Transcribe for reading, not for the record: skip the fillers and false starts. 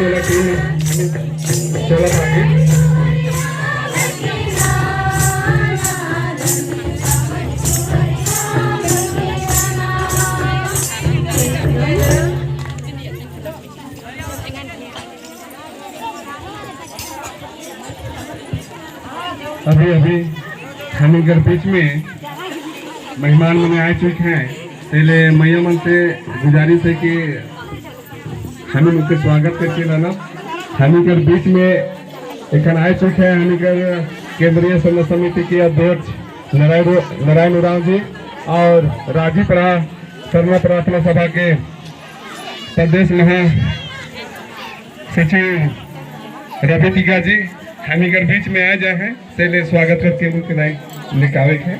वाला टीम चला आगे। अभी हम घर बीच में मेहमान मन आ चुके हैं। पहले मैया मन से गुजारिश है कि हमें उनके स्वागत करके लाना। हम घर बीच में एक आ चुके हैं। हम घर केंद्रीय संघ समिति के अध्यक्ष नारायण उरांव जी और राजीपरा शर्मा प्रार्थना सभा के प्रदेश महा सचिव रवि तिगा जी हम घर बीच में आ जाए हैं। पहले स्वागत करके उनके निकाले हैं।